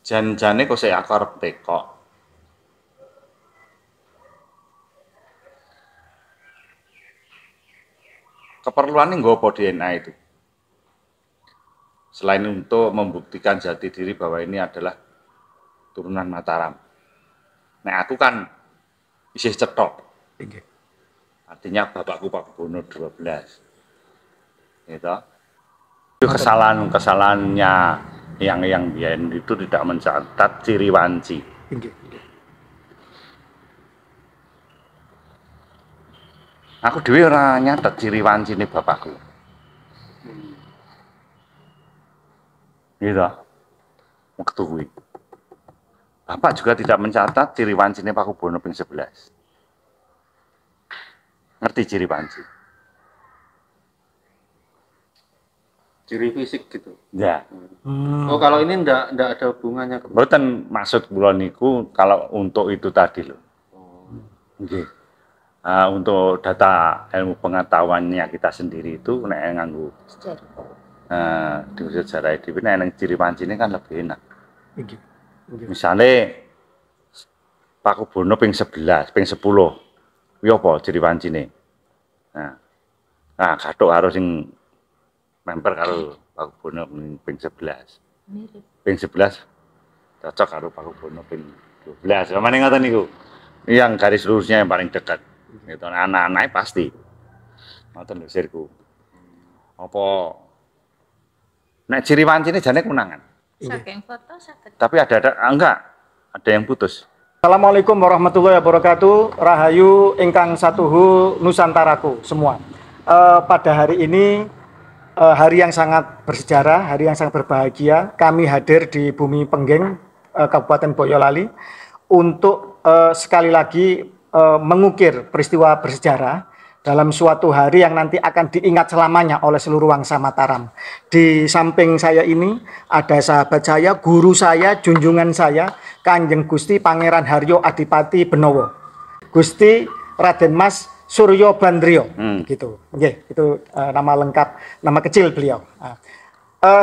Jan-jane kok sik aku arep teko. Keperluannya nggo apa DNA itu? Selain untuk membuktikan jati diri bahwa ini adalah turunan Mataram. Nah, aku kan isih cetok. Artinya bapakku Pakubono 12. Gitu. Itu kesalahannya yang biyen itu tidak mencatat ciri wanci. Aku dhewe ora nyatet ciri wancine bapakku. Gitu. Waktu kuwi. Bapak juga tidak mencatat ciri wancine Pakubono ping 11. Ngerti ciri wanci? Ciri fisik gitu. Ya. Oh, kalau ini ndak ada hubungannya. Mboten maksud kula niku kalau untuk itu tadi loh. Nggih. Untuk data ilmu pengetahuannya kita sendiri itu nek nganggo di sejarah dhewe nek nang ciri wancine kan lebih enak. Misale Pakubono ping 11, ping 10. Kuwi apa ciri wancine? Nah, kathok karo sing memper karo Pakubono ping 11. Mirip. Ping 11 cocok karo Pakubono ping 12. Samane ngoten niku. Yang garis lurusnya yang paling dekat. Gitu. Anak-anaknya pasti. Ngoten lho sirku. Apa nek ciri wancine jane kunangan. Saking foto saged. Tapi enggak, ada yang putus. Assalamualaikum warahmatullahi wabarakatuh. Rahayu ingkang satuhu Nusantaraku semua. Pada hari ini hari yang sangat bersejarah, hari yang sangat berbahagia. Kami hadir di Bumi Pengging, Kabupaten Boyolali untuk sekali lagi mengukir peristiwa bersejarah dalam suatu hari yang nanti akan diingat selamanya oleh seluruh bangsa Mataram. Di samping saya ini ada sahabat saya, guru saya, junjungan saya, Kanjeng Gusti Pangeran Haryo Adipati Benowo, Gusti Raden Mas Suryo Bandrio, gitu. Oke, itu nama lengkap, nama kecil beliau.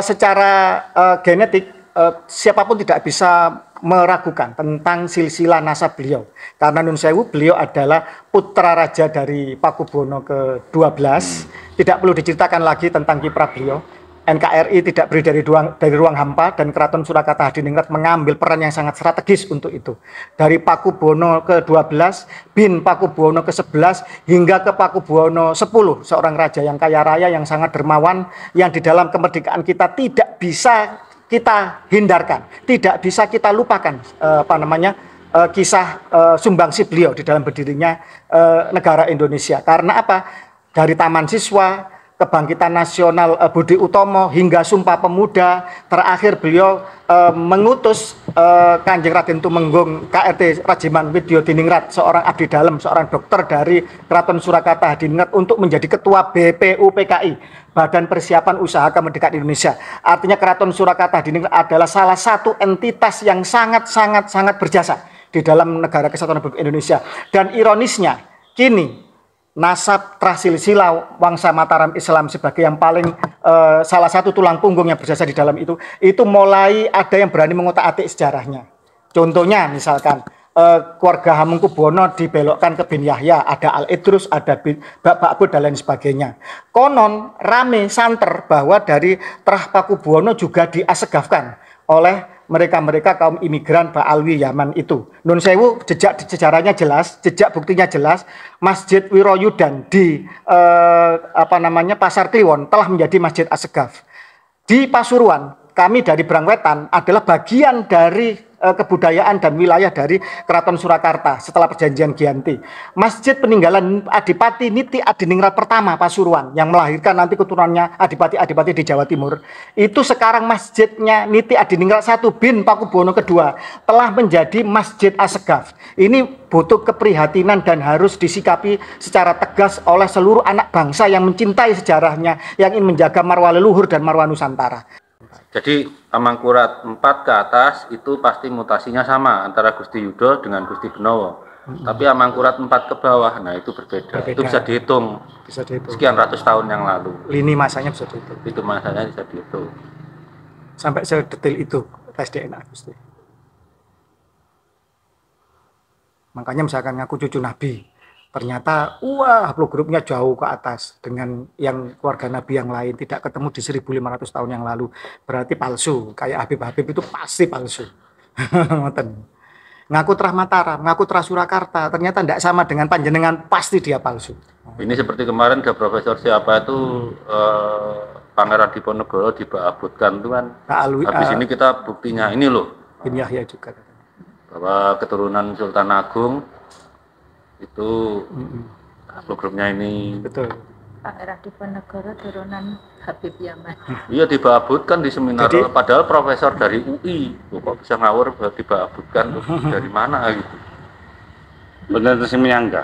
Secara genetik siapapun tidak bisa meragukan tentang silsilah nasab beliau. Karena Nun Sewu beliau adalah putra raja dari Pakubono ke-12. Tidak perlu diceritakan lagi tentang kiprah beliau. NKRI tidak berdiri dari ruang hampa dan Keraton Surakarta Hadiningrat mengambil peran yang sangat strategis untuk itu. Dari Pakubono ke-12, bin Pakubono ke-11 hingga ke Pakubono 10, seorang raja yang kaya raya, yang sangat dermawan, yang di dalam kemerdekaan kita tidak bisa kita hindarkan, tidak bisa kita lupakan kisah sumbangsi beliau di dalam berdirinya negara Indonesia. Karena apa? Dari Taman Siswa, Kebangkitan Nasional Budi Utomo hingga Sumpah Pemuda, terakhir beliau mengutus Kanjeng Raden Tumenggung KRT Rajiman Widyo Diningrat, seorang abdi dalam, seorang dokter dari Keraton Surakarta Hadiningrat untuk menjadi ketua BPUPKI, Badan Persiapan Usaha Kemerdekaan Indonesia. Artinya Keraton Surakarta Hadiningrat adalah salah satu entitas yang sangat berjasa di dalam negara kesatuan Republik Indonesia. Dan ironisnya, kini nasab trasilsila Wangsa Mataram Islam sebagai yang paling salah satu tulang punggung yang berjasa di dalam itu mulai ada yang berani mengotak-atik sejarahnya. Contohnya misalkan keluarga Hamengkubuwono dibelokkan ke bin Yahya, ada Al Idrus, ada bin Bakbud dan lain sebagainya. Konon rame santer bahwa dari Trah Pakubuwono juga diasegafkan oleh mereka kaum imigran Ba'alwi Yaman itu. Nun Sewu, jejak sejarahnya jelas, jejak buktinya jelas. Masjid Wiroyudan di Pasar Kliwon telah menjadi Masjid Assegaf. Di Pasuruan, kami dari Brangwetan adalah bagian dari kebudayaan dan wilayah dari Keraton Surakarta setelah perjanjian Giyanti. Masjid peninggalan Adipati Niti Adiningrat pertama Pasuruan yang melahirkan nanti keturunannya Adipati-Adipati di Jawa Timur. Itu sekarang masjidnya Niti Adiningrat 1 bin Pakubuwono kedua telah menjadi Masjid Assegaf. Ini butuh keprihatinan dan harus disikapi secara tegas oleh seluruh anak bangsa yang mencintai sejarahnya, yang ingin menjaga marwah leluhur dan marwah Nusantara. Jadi Amangkurat 4 ke atas itu pasti mutasinya sama antara Gusti Yudo dengan Gusti Benowo. Tapi Amangkurat 4 ke bawah, nah itu berbeda. Itu bisa dihitung. Sekian ratus tahun yang lalu. Lini masanya bisa dihitung. Itu masanya bisa dihitung. Sampai sedetail itu tes DNA Gusti. Makanya misalkan ngaku cucu Nabi, ternyata wah haplogrupnya jauh ke atas dengan yang keluarga Nabi yang lain, tidak ketemu di 1500 tahun yang lalu, berarti palsu. Kayak Habib-Habib itu pasti palsu. Ngaku Trah Mataram, ngaku Trah Surakarta, ternyata tidak sama dengan panjenengan, pasti dia palsu. Ini seperti kemarin ada profesor siapa itu Pangeran Diponegoro diabutkan itu kan. Habis ini kita buktinya ini loh. Bin Yahya juga. Bahwa keturunan Sultan Agung itu programnya ini. Betul. Pangeran Diponegoro turunan Habib Yaman. Iya dibabutkan di seminar. Jadi, padahal profesor dari UI, kok bisa ngawur dibabutkan dari mana gitu. Benar terus menyangga.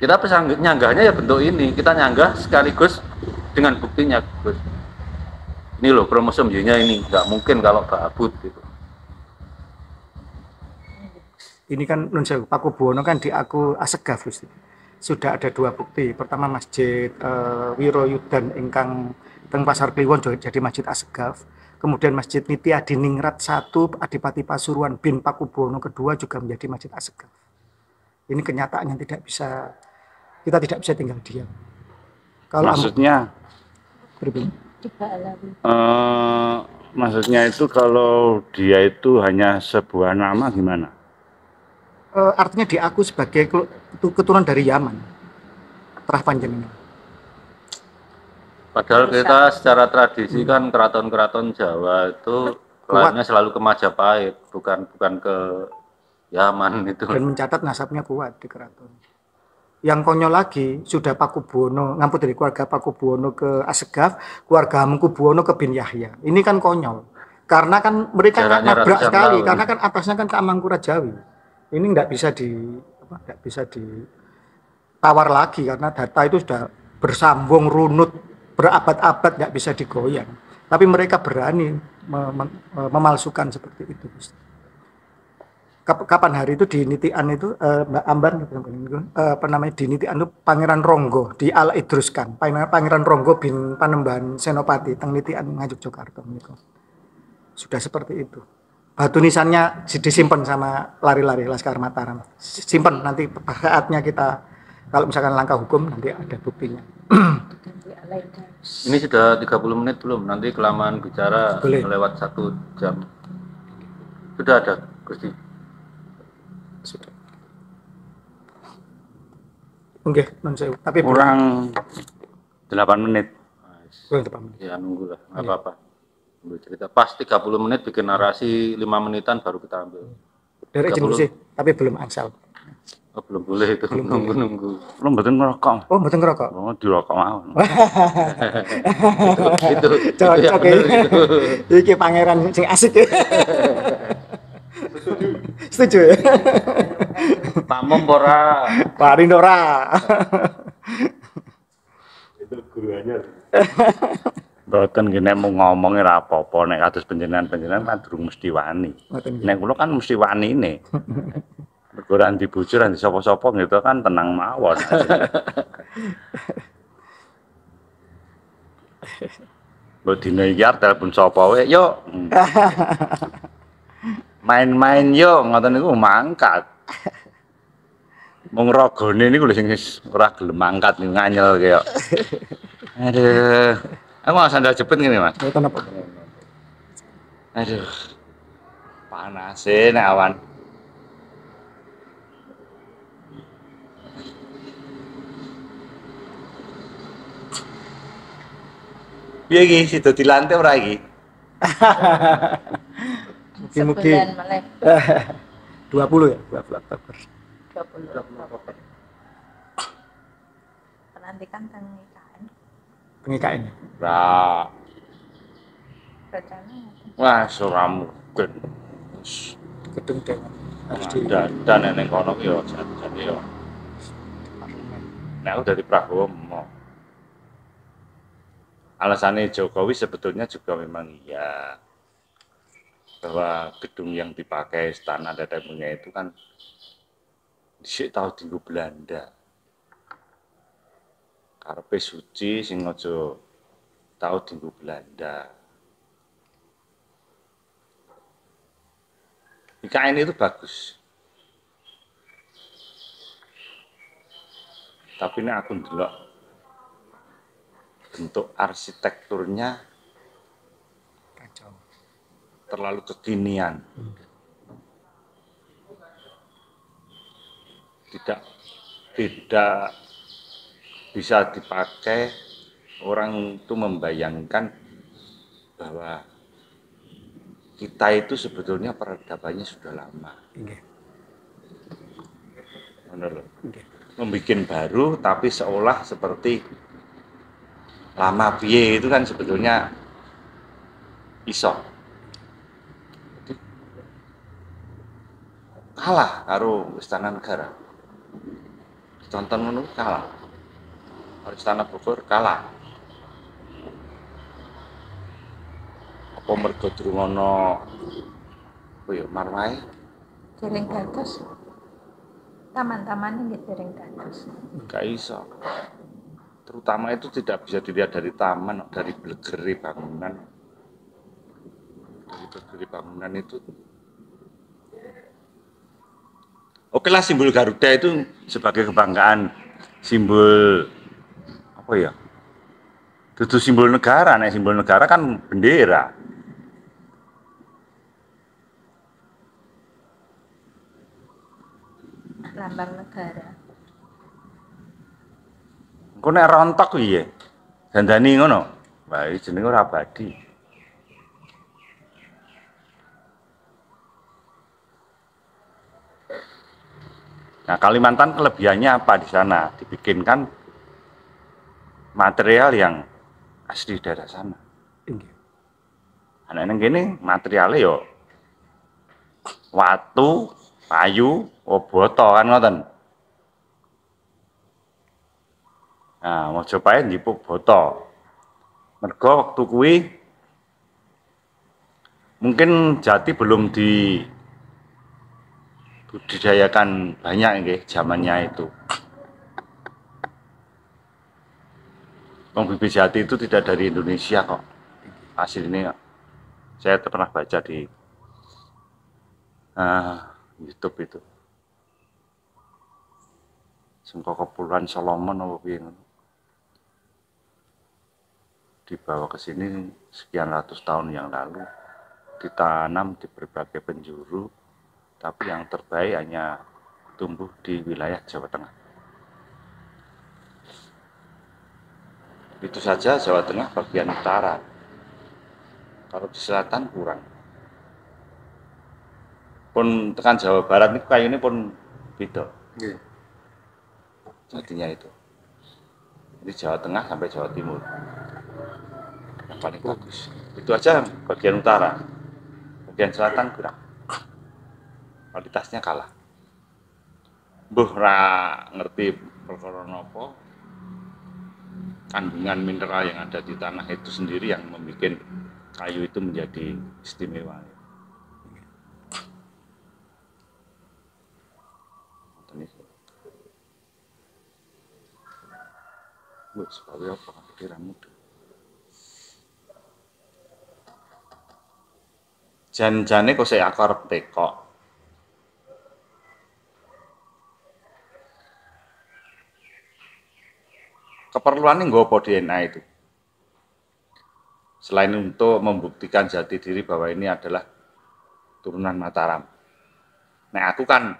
Kita nyanggahnya ya bentuk ini, kita nyanggah sekaligus dengan buktinya, Gus. Ini loh kromosom Y-nya ini, nggak mungkin kalau babut gitu. Ini kan Nun Sewu, Pakubuwono kan diaku Asegaf, Gusti. Sudah ada 2 bukti. Pertama Masjid Wiroyudan ingkang teng Pasar Kliwon jadi Masjid Asegaf. Kemudian Masjid Niti Adiningrat 1 Adipati Pasuruan bin Pakubuwono kedua juga menjadi Masjid Asegaf. Ini kenyataan yang kita tidak bisa tinggal diam. Kalau maksudnya maksudnya itu kalau dia itu hanya sebuah nama gimana? Artinya diaku sebagai keturunan dari Yaman, Trah panjenengan. Padahal kita secara tradisi kan keraton-keraton Jawa itu lainnya selalu ke Majapahit, bukan ke Yaman itu. Dan mencatat nasabnya kuat di keraton. Yang konyol lagi, sudah Pakubuwono, ngampun dari keluarga Pakubuwono ke Asegaf, keluarga Hamengkubuwono ke bin Yahya. Ini kan konyol. Karena kan mereka nabrak sekali, karena kan atasnya kan ke Amangkurat Jawi. Ini nggak bisa ditawar lagi, karena data itu sudah bersambung, runut, berabad-abad, nggak bisa digoyang. Tapi mereka berani memalsukan seperti itu. Kapan hari itu di Nitian itu Mbak Ambar di Nitian itu Pangeran Ronggo di Al Idruskan, Pangeran Ronggo bin Panembahan Senopati teng Nitian Ngayogyakarta niku. Sudah seperti itu. Batu nisannya disimpan sama lari-lari Laskar Mataram. Simpan nanti saatnya kita kalau misalkan langkah hukum nanti ada buktinya. Ini sudah 30 menit belum? Nanti kelamaan bicara lewat 1 jam. Sudah ada Gusti. Sudah. Oke, non sewu. Tapi kurang 8 menit. Kurang 8 menit. Ya nunggulah, nggak apa-apa. Ambil cerita. Pas 30 menit bikin narasi 5 menitan baru kita ambil. Dari sih, tapi belum angsal. Oh, belum boleh itu, nunggu. Belum betul ngerokok. Oh, betul ngerokok. Oh, dirokok mau. itu cocok ya. Iki pangeran sing asik ya. Setuju ya? Pamom ora. Parin ora. Itu guruannya. Mboten gene mau ngomong ora apa-apa nek kados panjenengan kan durung mesti wani. Nek kula kan mesti wanine. Mergo ora dibujur ora sapa-sapa gitu kan tenang mawon. Mbok dina iki arep telepon sapa wae yo. Main-main yo ngoten niku mangkat. Mung ragane niku lho sing ora gelem mangkat niku nganyel kaya. Aduh. Aku mau sandal jepit ngene, Mas. Mboten apa. Aduh. Panas nek awan. Piye iki sido dilantik ora iki? Mugi-mugi 20 ya, 20 Oktober. 20 Oktober. Pelantikan teng IKN. Teng IKN. Ora. Rencana Wah, ora mungkin. Gedung Dewan harus di dan ning kono ki yo jan yo. Nek aku dari Prabowo. Alasannya Jokowi sebetulnya juga memang iya. Bahwa gedung yang dipakai istana dadamnya itu kan dhisik tau dienggo Belanda. Karepe suci sing aja tau dienggo Belanda. IKN itu bagus. Tapi ini aku ndelok bentuk arsitekturnya Kacau. terlalu kekinian. Tidak bisa dipakai, orang itu membayangkan bahwa kita itu sebetulnya peradabannya sudah lama. Nggih. Benar loh. Nggih. Membikin baru tapi seolah seperti lama piye itu kan sebetulnya iso. Jadi, kalah karo Istana Negara. Tonton ngono kalah. Karo Istana Bogor kalah. Apa mergo durungono apa ya marwahe? Dereng dados. Taman-taman ini dereng dados. Gak iso. Terutama itu tidak bisa dilihat dari taman, dari belegeri bangunan. Dari belegeri bangunan itu. Oke lah, simbol Garuda itu sebagai kebanggaan, simbol apa ya? Itu simbol negara, nih simbol negara kan bendera. Lambang negara. Engko nek rontok piye? Dandani ngono. Wah, iki jenenge ora abadi. Nah, Kalimantan kelebihannya apa di sana? Dibikinkan material yang asli daerah sana. Nggih. Anak nang kene materialnya yo watu, kayu, boto kan ngoten. Nah, Mojopahit njipuk boto. Mergo waktu kuwi mungkin jati belum dibudidayakan banyak nggih zamannya itu. Wong bibit jati itu tidak dari Indonesia kok. Aslinya saya pernah baca di YouTube itu. Sengko Kepulauan Solomon apa piye ngono. Dibawa ke sini sekian ratus tahun yang lalu, ditanam di berbagai penjuru, tapi yang terbaik hanya tumbuh di wilayah Jawa Tengah. Itu saja Jawa Tengah bagian utara. Kalau di selatan kurang. Pun tekan Jawa Barat ini kayu ini pun beda. Nggih. Jadinya itu. Jadi Jawa Tengah sampai Jawa Timur. Yang paling bagus. Itu aja bagian utara. Bagian selatan kurang. Kualitasnya kalah. Mbuh ra ngerti perkara napa. Kandungan mineral yang ada di tanah itu sendiri yang membuat kayu itu menjadi istimewa. Wah, sebagai apa pikiranmu? Jan-jane kok saya akar tekok. Keperluannya nggak apa DNA itu. Selain untuk membuktikan jati diri bahwa ini adalah turunan Mataram. Nah, aku kan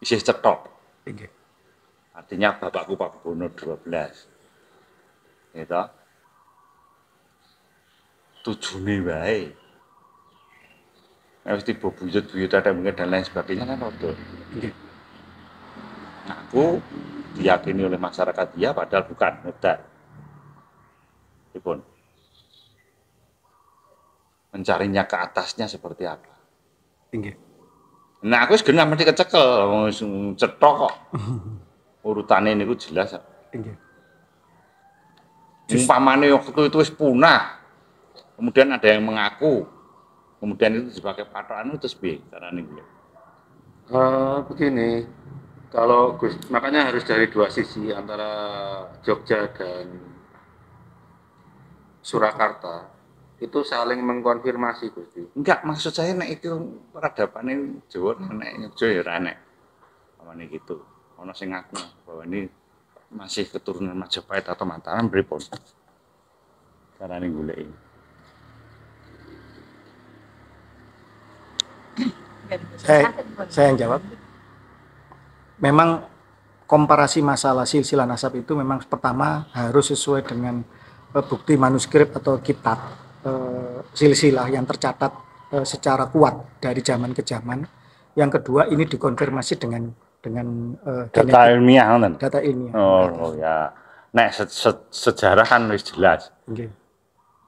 isih cetok. Nggih. Artinya bapakku Pak Bono 12. Gitu. Tujune wae. Mesti bubuyut-buyut ada mungkin dan lain sebagainya kan rodo. Nggih. Aku diyakini oleh masyarakat dia padahal bukan ngedak. Ipun. Mencarinya ke atasnya seperti apa. Nggih. Nah, aku wis genah mesti kecekel, wis cetok kok. Urutane niku jelas. Nggih. Umpamane waktu itu wis punah. Kemudian ada yang mengaku. Kemudian itu sebagai patokan terus piye carane kuwi? Begini, kalau makanya harus dari dua sisi antara Jogja dan Surakarta itu saling mengkonfirmasi Gusti. Enggak, maksud saya nek itu peradabane Jawa nek Jogja ya ora nek. Pamane gitu. Ana sing ngaku bahwa ini masih keturunan Majapahit atau Mataram pripun? Carane goleki. Saya yang jawab. Memang komparasi masalah silsilah nasab itu memang pertama harus sesuai dengan bukti manuskrip atau kitab silsilah yang tercatat secara kuat dari zaman ke zaman. Yang kedua ini dikonfirmasi dengan data ilmiah ngoten. Data ilmiah. Oh ya. Nek sejarah kan wis jelas. Nggih.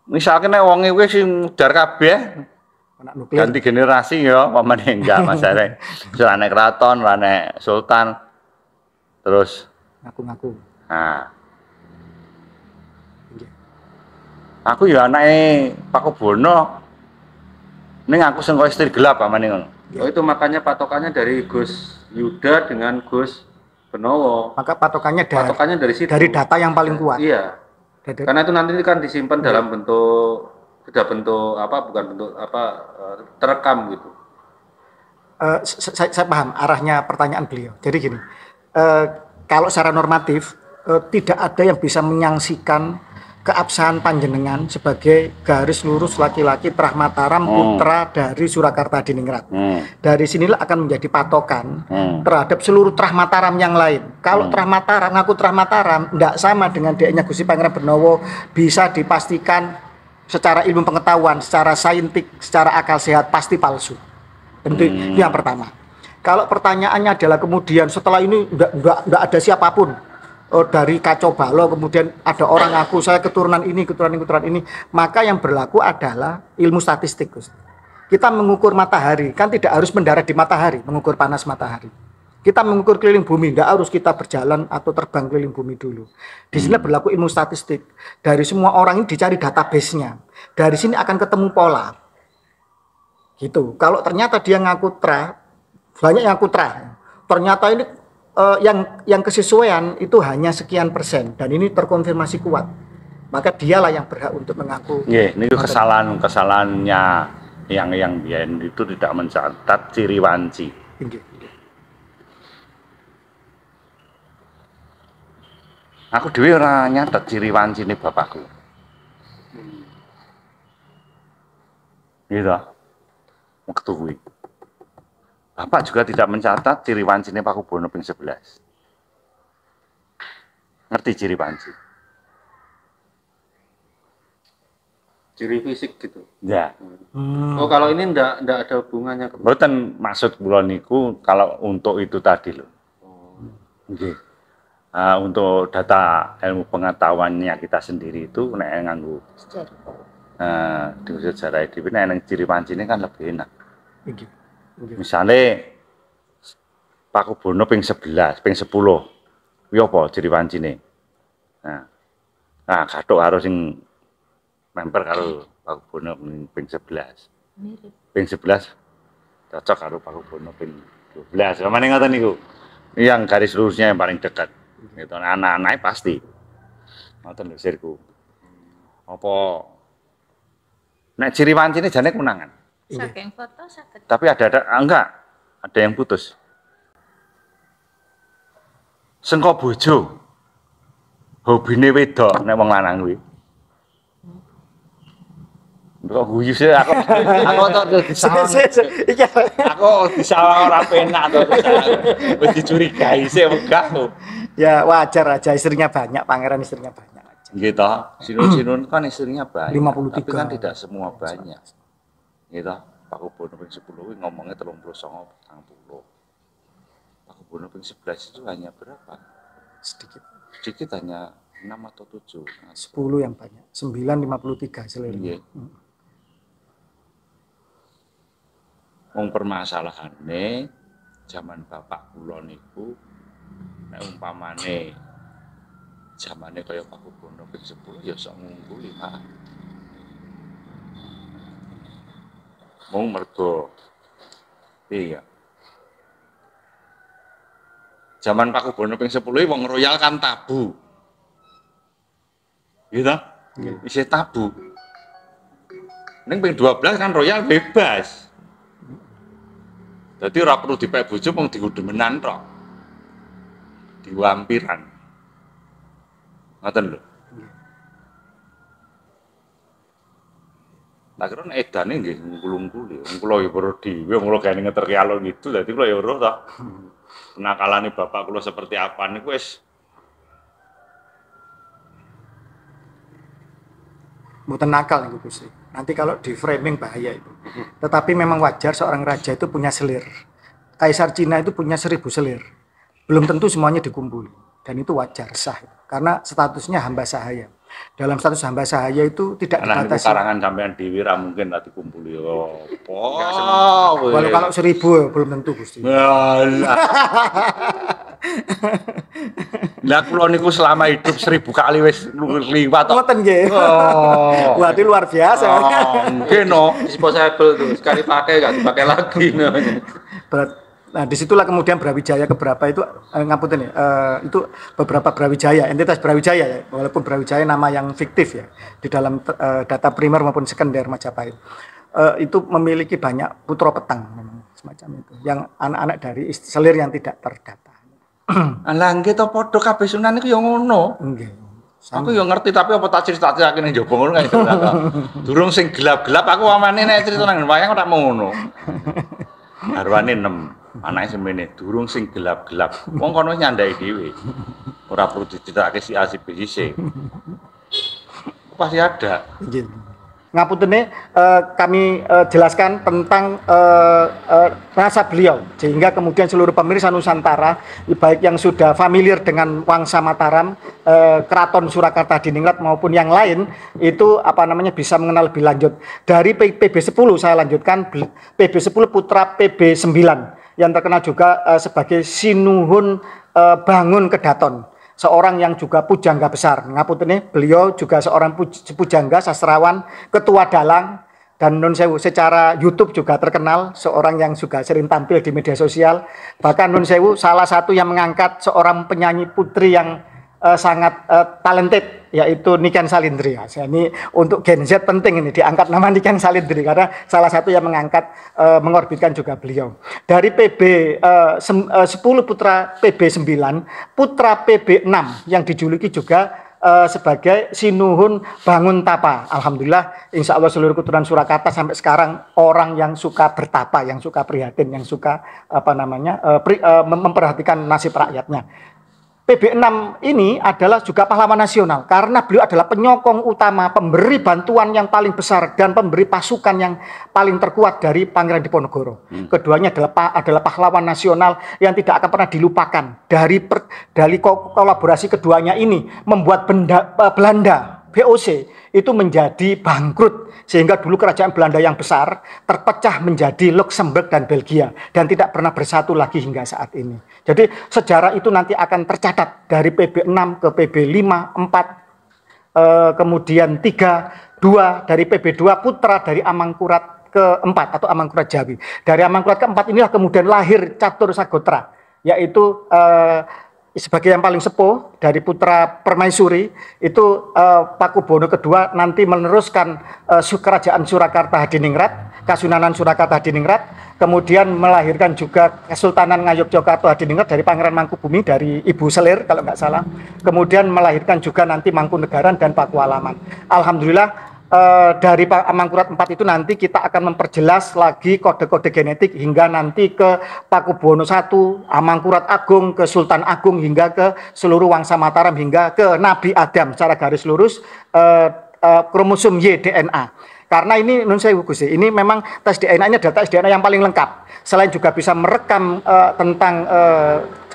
Misalkan nek wong wis sing mudar kabeh Anak nuklir. ganti generasi ya, pamane enggak masalah. Sulane keraton, sulane sultan. Terus Ngaku-ngaku. nah. Aku ya anake Pakubono. Ning aku sing kok istri gelap pamane ngono. Oh itu makanya patokannya dari Gus Yuda dengan Gus Benowo. Maka patokannya Patokannya dari situ. dari data yang paling kuat. Iya. Karena itu nanti kan disimpan dalam bentuk sudah bentuk apa bukan bentuk apa terekam gitu. Saya paham arahnya pertanyaan beliau. Jadi gini, kalau secara normatif tidak ada yang bisa menyangsikan keabsahan panjenengan sebagai garis lurus laki-laki Trah Mataram putra dari Surakarta Diningrat. Dari sinilah akan menjadi patokan terhadap seluruh Trah Mataram yang lain. Kalau Trah Mataram, ngaku Trah Mataram, tidak sama dengan dia-nya Gusti Pangeran Benowo, bisa dipastikan secara ilmu pengetahuan, secara saintik, secara akal sehat pasti palsu. Tentu itu yang pertama. Kalau pertanyaannya adalah kemudian setelah ini enggak ada siapapun dari kacau balau, kemudian ada orang ngaku saya keturunan ini, maka yang berlaku adalah ilmu statistik, Gus. Kita mengukur matahari, kan tidak harus mendarat di matahari, mengukur panas matahari. Kita mengukur keliling bumi, tidak harus kita berjalan atau terbang keliling bumi dulu. Di sini berlaku ilmu statistik. Dari semua orang ini dicari database-nya. Dari sini akan ketemu pola. Gitu. Kalau ternyata dia ngaku Trah, banyak yang ngaku Trah. Ternyata ini yang kesesuaian itu hanya sekian persen dan ini terkonfirmasi kuat, maka dialah yang berhak untuk mengaku. Iya, ini kesalahannya yang biyen itu tidak mencatat ciri wanci. Aku dhewe ora nyatet ciri wanci ini bapakku. Gitu. Waktu kuwi. Bapak juga tidak mencatat ciri wancine Pakubono ping 11. Ngerti ciri wanci? Ciri fisik gitu. Ya. Oh kalau ini enggak ada hubungannya. Mboten maksud kula niku kalau untuk itu tadi loh. Nggih. Untuk data ilmu pengetahuannya kita sendiri itu nek nganggo di sejarah itu nek ciri wancine kan lebih enak. Misalnya Pakubono ping 11, ping 10. Kuwi apa ciri wancine? Nah, kathok harus sing memper karo Pakubono ping 11. Mirip. Ping 11 cocok karo Pakubono ping 12. Pamane ngoten niku. Yang garis lurusnya yang paling dekat. Gitu. Anak-anaknya pasti. Ngoten lho sirku. Apa nek ciri wancine jane kemenangan. Saking foto saged. Tapi enggak, ada yang putus. Sengko bojo. Hobine wedok nek wong lanang kuwi. Kok guyu sih aku disalah ora penak to. Wis dicurigai sih wegah to. Ya wajar aja, istrinya banyak, pangeran istrinya banyak aja. Gitu. Sinun-sinun kan istrinya banyak. 53. Tapi kan tidak semua banyak. Gitu. Pakubono ping 10 kuwi ngomongnya 39 40. Pakubono ping 11 itu hanya berapa? Sedikit hanya 6 atau 7. 10 yang banyak. 953 selirnya. Wong permasalahane zaman bapak kula niku nek umpamane zamane kaya Pakubono ping 10 ya sok ngungguli, Pak. Mung mergo iya. Zaman Pakubono ping 10 wong royal kan tabu. Gitu? Isih tabu. Ning ping 12 kan royal bebas. Jadi ora perlu dipek bojo mung digudemenan tok. Diwampiran. Ngoten lho. Lah kira nek edane nggih ngungkul-ungkul ya. Kula ya weruh dhewe, kula gane ngeterke alun itu, dadi kula ya weruh to. Penakalane bapak kula seperti apa niku wis mboten nakal niku Gusti. Nanti kalau di framing bahaya itu. Tetapi memang wajar seorang raja itu punya selir. Kaisar Cina itu punya 1000 selir. Belum tentu semuanya dikumpuli. Dan itu wajar, sah. Karena statusnya hamba sahaya. Dalam status hamba sahaya itu tidak dibatasi. Karangan sampean dhewe ra mungkin ra dikumpuli apa. Walau kalau 1000 ya, belum tentu Gusti. Walah. Lah kula niku selama hidup 1000 kali wis liwat. Ngoten nggih. Oh. Waduh luar biasa. Mungkin no. Disposable tuh, sekali pakai nggak dipakai lagi. Nah disitulah kemudian Brawijaya keberapa itu ngapunten ya, itu beberapa Brawijaya, entitas Brawijaya ya, walaupun Brawijaya nama yang fiktif ya di dalam data primer maupun sekunder Majapahit, itu memiliki banyak putra petang memang semacam itu, yang anak-anak dari selir yang tidak terdata. Lah nggih to padha kabeh Sunan niku ya ngono. Nggih. Aku ya ngerti tapi apa tak critakake ning njaba ngono kae. Durung sing gelap-gelap aku amane nek crita nang wayang ora ngono. Garwane 6, anake semene durung sing gelap-gelap. Wong kono nyandai dhewe. Ora perlu dicritakake si A si B si C. Pasti ada. Ngapuntene kami jelaskan tentang rasa beliau sehingga kemudian seluruh pemirsa Nusantara baik yang sudah familiar dengan Wangsa Mataram, Keraton Surakarta Hadiningrat maupun yang lain itu bisa mengenal lebih lanjut. Dari PB10 saya lanjutkan PB10 putra PB9 yang terkenal juga sebagai Sinuhun Bangun Kedaton. Seorang yang juga pujangga besar. Ngapunten beliau juga seorang pujangga, sastrawan, ketua dalang, dan nun sewu secara YouTube juga terkenal, seorang yang juga sering tampil di media sosial. Bahkan nun sewu salah satu yang mengangkat seorang penyanyi putri yang sangat talented, yaitu Niken Salindri. Ini untuk Gen Z penting ini diangkat nama Niken Salindri karena salah satu yang mengangkat mengorbitkan juga beliau. Dari PB 10 putra PB 9, putra PB 6 yang dijuluki juga sebagai Sinuhun Bangun Tapa. Alhamdulillah, insya Allah seluruh keturunan Surakarta sampai sekarang orang yang suka bertapa, yang suka prihatin, yang suka memperhatikan nasib rakyatnya. PB6 ini adalah juga pahlawan nasional karena beliau adalah penyokong utama, pemberi bantuan yang paling besar dan pemberi pasukan yang paling terkuat dari Pangeran Diponegoro. Keduanya adalah pahlawan nasional yang tidak akan pernah dilupakan. Dari kolaborasi keduanya ini membuat Belanda VOC itu menjadi bangkrut sehingga dulu kerajaan Belanda yang besar terpecah menjadi Luxembourg dan Belgia dan tidak pernah bersatu lagi hingga saat ini. Jadi sejarah itu nanti akan tercatat dari PB6 ke PB5, 4, kemudian 3, 2 dari PB2 putra dari Amangkurat keempat atau Amangkurat Jawi. Dari Amangkurat keempat inilah kemudian lahir Catur Sagotra, yaitu sebagai yang paling sepuh dari putra Permaisuri itu Pakubono II nanti meneruskan kerajaan Surakarta Hadiningrat, Kasunanan Surakarta Hadiningrat, kemudian melahirkan juga Kesultanan Ngayogyakarta Hadiningrat dari Pangeran Mangkubumi dari Ibu Selir kalau nggak salah, kemudian melahirkan juga nanti Mangkunegaran dan Pakualaman. Alhamdulillah. Dari Amangkurat 4 itu nanti kita akan memperjelas lagi kode-kode genetik hingga nanti ke Pakubono I, Amangkurat Agung, ke Sultan Agung hingga ke seluruh Wangsa Mataram hingga ke Nabi Adam secara garis lurus kromosom Y DNA. Karena ini nun sewu Gusti, ini memang tes DNA-nya data DNA yang paling lengkap. Selain juga bisa merekam tentang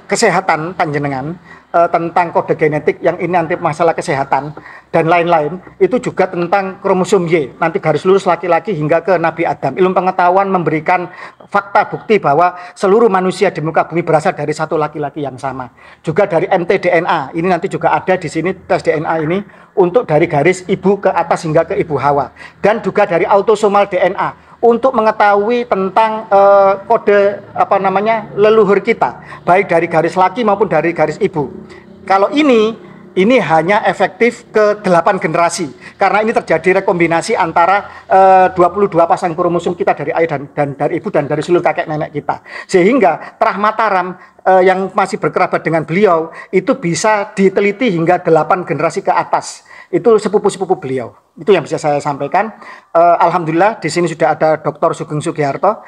kesehatan panjenengan, tentang kode genetik yang ini nanti masalah kesehatan dan lain-lain, itu juga tentang kromosom Y, nanti garis lurus laki-laki hingga ke Nabi Adam. Ilmu pengetahuan memberikan fakta bukti bahwa seluruh manusia di muka bumi berasal dari satu laki-laki yang sama. Juga dari mtDNA, ini nanti juga ada di sini tes DNA ini untuk dari garis ibu ke atas hingga ke ibu Hawa, dan juga dari autosomal DNA untuk mengetahui tentang kode leluhur kita, baik dari garis laki maupun dari garis ibu. Kalau ini ini hanya efektif ke 8 generasi karena ini terjadi rekombinasi antara 22 pasang kromosom kita dari ayah dan dari ibu dan dari seluruh kakek nenek kita, sehingga Trah Mataram yang masih berkerabat dengan beliau itu bisa diteliti hingga 8 generasi ke atas. Itu sepupu-sepupu beliau. Itu yang bisa saya sampaikan. Alhamdulillah di sini sudah ada Dr. Sugeng Sugiharto,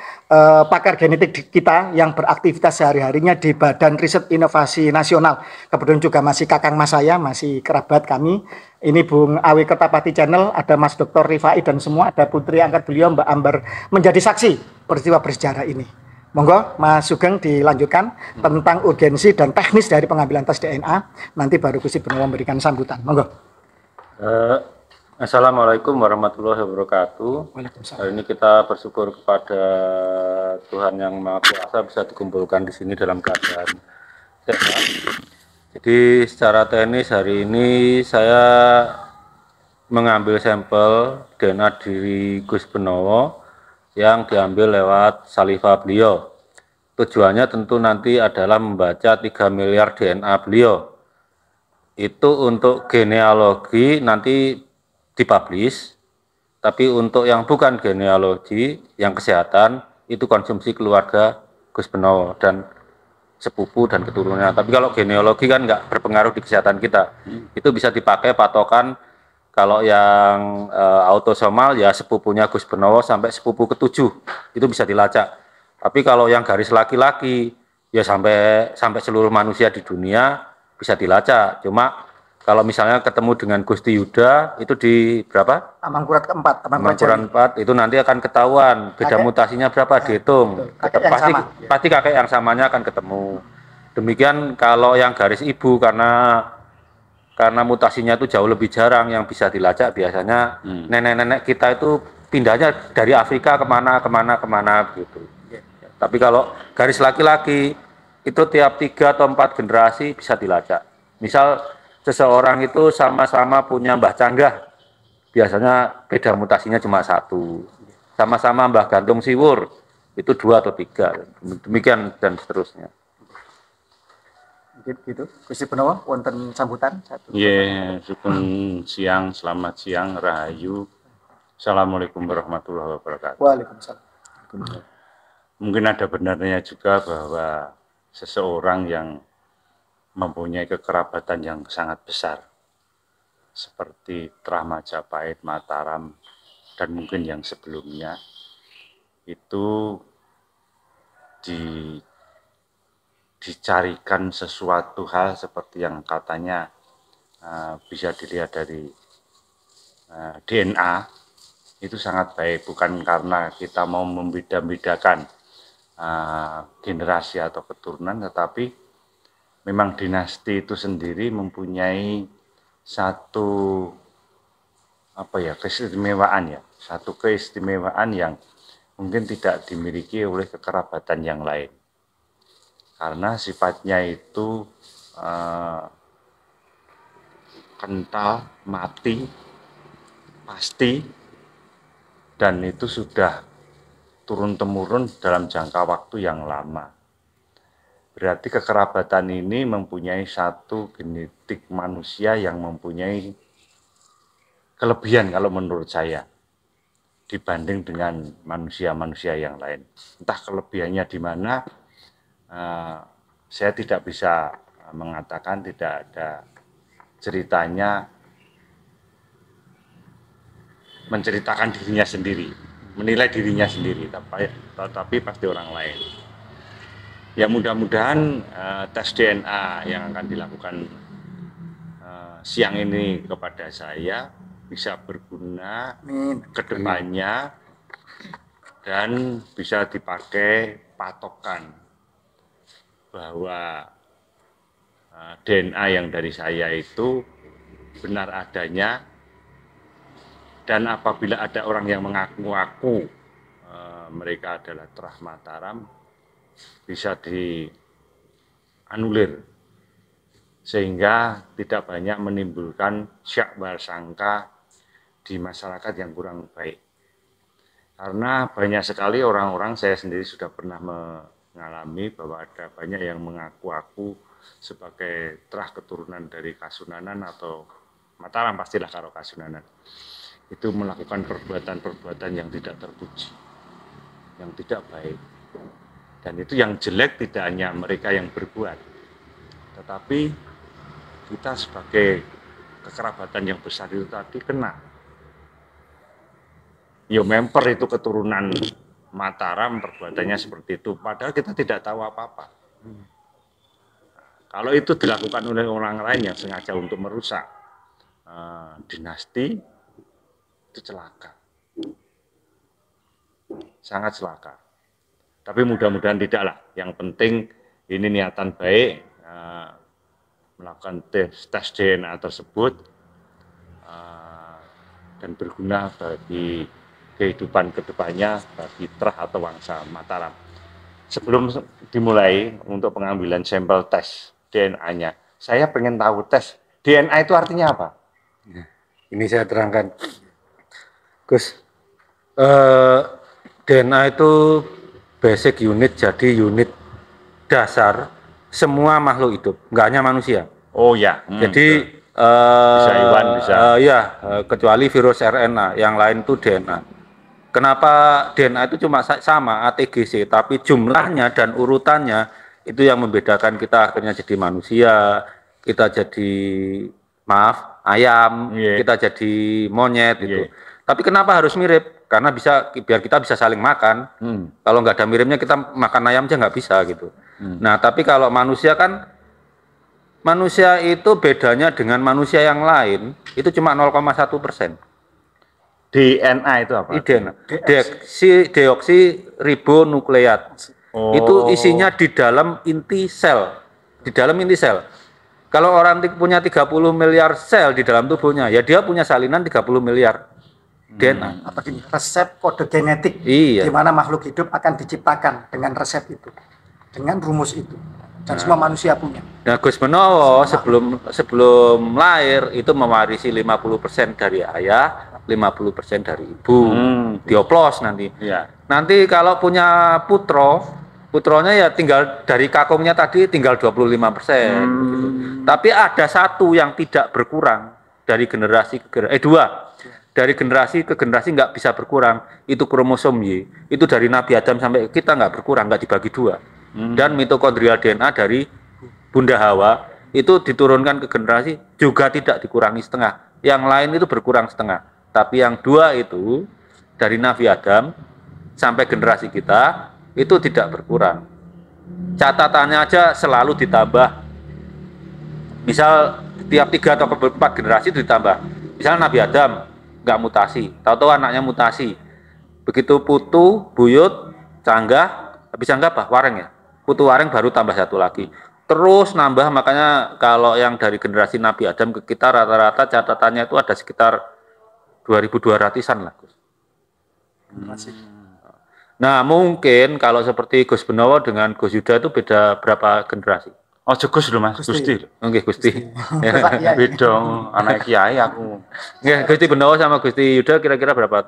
pakar genetik kita yang beraktivitas sehari-harinya di Badan Riset Inovasi Nasional. Kemudian juga masih kakang mas saya, masih kerabat kami. Ini Bung Awi Kertapati Channel, ada Mas Dr. Rifai dan semua, ada putri angkat beliau Mbak Amber menjadi saksi peristiwa bersejarah ini. Monggo Mas Sugeng dilanjutkan tentang urgensi dan teknis dari pengambilan tes DNA. Nanti baru Gusti Benowo memberikan sambutan. Monggo. Assalamualaikum warahmatullahi wabarakatuh. Hari ini kita bersyukur kepada Tuhan Yang Maha Kuasa bisa dikumpulkan di sini dalam keadaan sehat. Jadi secara teknis hari ini saya mengambil sampel DNA diri Gus Benowo yang diambil lewat saliva beliau. Tujuannya tentu nanti adalah membaca 3 miliar DNA beliau. Itu untuk genealogi nanti dipublish, tapi untuk yang bukan genealogi, yang kesehatan, itu konsumsi keluarga Gus Benowo dan sepupu dan keturunannya. Tapi kalau genealogi kan nggak berpengaruh di kesehatan kita. Itu bisa dipakai patokan kalau yang autosomal ya sepupunya Gus Benowo sampai sepupu ke-7, itu bisa dilacak. Tapi kalau yang garis laki-laki, ya sampai seluruh manusia di dunia, bisa dilacak. Cuma kalau misalnya ketemu dengan Gusti Yuda itu di berapa? Amangkurat keempat. Amangkurat 4 itu nanti akan ketahuan beda mutasinya berapa, dihitung. Pasti kakek yang samanya akan ketemu. Demikian kalau yang garis ibu karena mutasinya itu jauh lebih jarang yang bisa dilacak, biasanya nenek-nenek kita itu pindahnya dari Afrika kemana gitu. Tapi kalau garis laki-laki itu tiap 3 atau 4 generasi bisa dilacak. Misal seseorang itu sama-sama punya Mbah Canggah, biasanya beda mutasinya cuma 1. Sama-sama Mbah Gantung Siwur, itu 2 atau 3. Demikian dan seterusnya. Gitu. Gusti Benowo, wonten sambutan satu. Sugeng siang, selamat siang, rahayu. Assalamualaikum warahmatullahi wabarakatuh. Waalaikumsalam. Mungkin ada benarnya juga bahwa seseorang yang mempunyai kekerabatan yang sangat besar, seperti Trah Majapahit, Mataram, dan mungkin yang sebelumnya, itu dicarikan sesuatu hal seperti yang katanya bisa dilihat dari DNA, itu sangat baik, bukan karena kita mau membeda-bedakan generasi atau keturunan, tetapi memang dinasti itu sendiri mempunyai satu keistimewaan yang mungkin tidak dimiliki oleh kekerabatan yang lain, karena sifatnya itu kental, mati, pasti, dan itu sudah turun-temurun dalam jangka waktu yang lama. Berarti kekerabatan ini mempunyai satu genetik manusia yang mempunyai kelebihan kalau menurut saya dibanding dengan manusia-manusia yang lain. Entah kelebihannya di mana, saya tidak bisa mengatakan, tidak ada ceritanya menceritakan dirinya sendiri, menilai dirinya sendiri, tapi pasti orang lain. Ya mudah-mudahan tes DNA yang akan dilakukan siang ini kepada saya bisa berguna ke depannya dan bisa dipakai patokan bahwa DNA yang dari saya itu benar adanya, dan apabila ada orang yang mengaku-ngaku mereka adalah Trah Mataram, bisa dianulir sehingga tidak banyak menimbulkan syak prasangka di masyarakat yang kurang baik. Karena banyak sekali orang-orang, saya sendiri sudah pernah mengalami bahwa ada banyak yang mengaku-ngaku sebagai terah keturunan dari Kasunanan atau Mataram, pastilah karo Kasunanan, itu melakukan perbuatan-perbuatan yang tidak terpuji, yang tidak baik. Dan itu yang jelek tidak hanya mereka yang berbuat, tetapi kita sebagai kekerabatan yang besar itu tadi kena. Yo memper itu keturunan Mataram, perbuatannya seperti itu, padahal kita tidak tahu apa-apa. Kalau itu dilakukan oleh orang lain yang sengaja untuk merusak dinasti, itu celaka, sangat celaka. Tapi mudah-mudahan tidaklah. Yang penting ini niatan baik, melakukan tes DNA tersebut dan berguna bagi kehidupan kedepannya, bagi terah atau wangsa Mataram. Sebelum dimulai untuk pengambilan sampel tes DNA-nya, saya pengen tahu tes DNA itu artinya apa? Ini saya terangkan, Gus. DNA itu basic unit, jadi unit dasar semua makhluk hidup, nggak hanya manusia. Oh ya. Jadi bisa hewan, bisa. Kecuali virus RNA, yang lain itu DNA. Kenapa DNA itu cuma sama ATGC, tapi jumlahnya dan urutannya itu yang membedakan kita akhirnya jadi manusia, kita jadi ayam, kita jadi monyet gitu. Tapi kenapa harus mirip? Karena biar kita bisa saling makan. Kalau nggak ada miripnya kita makan ayam aja nggak bisa gitu. Nah, tapi kalau manusia kan, manusia itu bedanya dengan manusia yang lain itu cuma 0,1%. DNA itu apa? DNA. Deoksiribonukleat. Itu isinya di dalam inti sel. Di dalam inti sel. Kalau orang punya 30 miliar sel di dalam tubuhnya, ya dia punya salinan 30 miliar DNA. Atau gini, resep kode genetik Iya. di mana makhluk hidup akan diciptakan dengan resep itu, dengan rumus itu, dan semua manusia punya. Nah, Gus Menowo sebelum lahir itu mewarisi 50% dari ayah, 50% dari ibu. Dioplos nanti. Iya. Nanti kalau punya putronya ya tinggal dari kakungnya tadi tinggal 25%. Gitu. Tapi ada satu yang tidak berkurang dari generasi ke generasi, dua. Dari generasi ke generasi nggak bisa berkurang, itu kromosom Y. Itu dari Nabi Adam sampai kita nggak berkurang, nggak dibagi dua. Dan mitokondrial DNA dari Bunda Hawa itu diturunkan ke generasi juga tidak dikurangi setengah. Yang lain itu berkurang setengah. Tapi yang dua itu dari Nabi Adam sampai generasi kita itu tidak berkurang. Catatannya aja selalu ditambah. Misal tiap 3 atau 4 generasi itu ditambah. Misal Nabi Adam nggak mutasi, tahu-tahu anaknya mutasi. Begitu putu, buyut, canggah, habis canggah apa? Wareng ya. Putu wareng baru tambah satu lagi. Terus nambah, makanya kalau yang dari generasi Nabi Adam ke kita rata-rata catatannya itu ada sekitar 2.200-an lah, Gus. Nah, mungkin kalau seperti Gus Benowo dengan Gus Yuda itu beda berapa generasi? Oh, Gus lho Mas, Gusti. Oke, Gusti. Beda anak kiai aku. Nggih, Gusti Benowo sama Gusti Yuda kira-kira berapa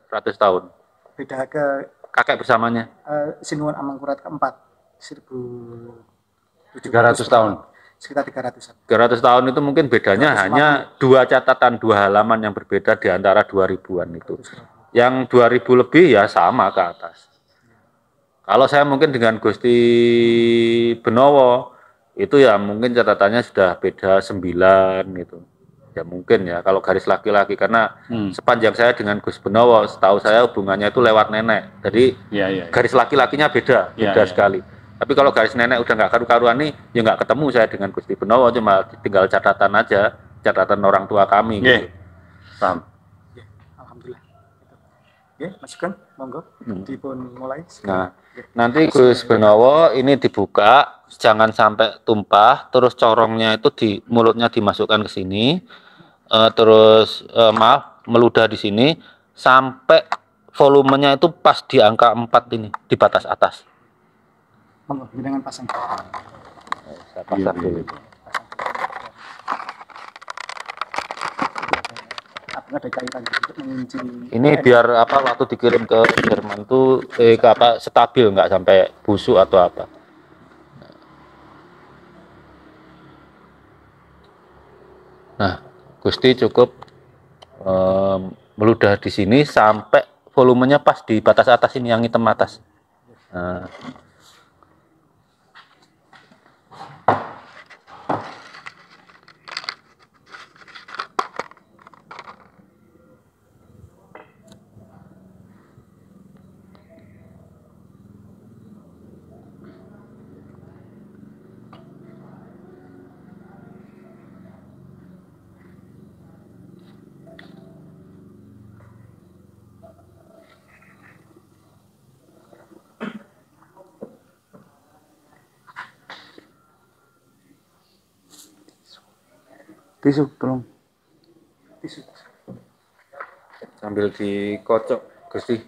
ratus tahun? Beda ke Kakek bersamanya? Sinuwun Amangkurat keempat, 1.300 tahun. Sekitar 300-an. 300 tahun itu mungkin bedanya hanya 2 catatan, 2 halaman yang berbeda di antara 2000-an itu. Yang 2000 lebih ya sama ke atas. Kalau saya mungkin dengan Gusti Benowo itu ya mungkin catatannya sudah beda 9 gitu. Ya mungkin ya kalau garis laki-laki, karena sepanjang saya dengan Gus Benowo setahu saya hubungannya itu lewat nenek. Jadi garis laki-lakinya beda sekali. Tapi kalau garis nenek udah nggak karu-karuan nih, ya nggak ketemu saya dengan Gusti Benowo, cuma tinggal catatan aja, catatan orang tua kami. Gitu. Paham. Alhamdulillah. Mas Sugeng, monggo dipun mulai. Nah, nanti Gus Benowo ini dibuka, jangan sampai tumpah, terus corongnya itu di mulutnya dimasukkan ke sini, terus meludah di sini sampai volumenya itu pas di angka 4 ini, di batas atas. Monggo, dengan pasang. Saya pasang dulu. Apakah ada kaitan untuk mengunci? Ini biar apa waktu dikirim ke Jerman tuh stabil, nggak sampai busuk atau apa. Nah, Gusti cukup meludah di sini sampai volumenya pas di batas atas ini yang hitam atas. Nah, Tisu, tolong. Tisu. sambil dikocok, Gusti.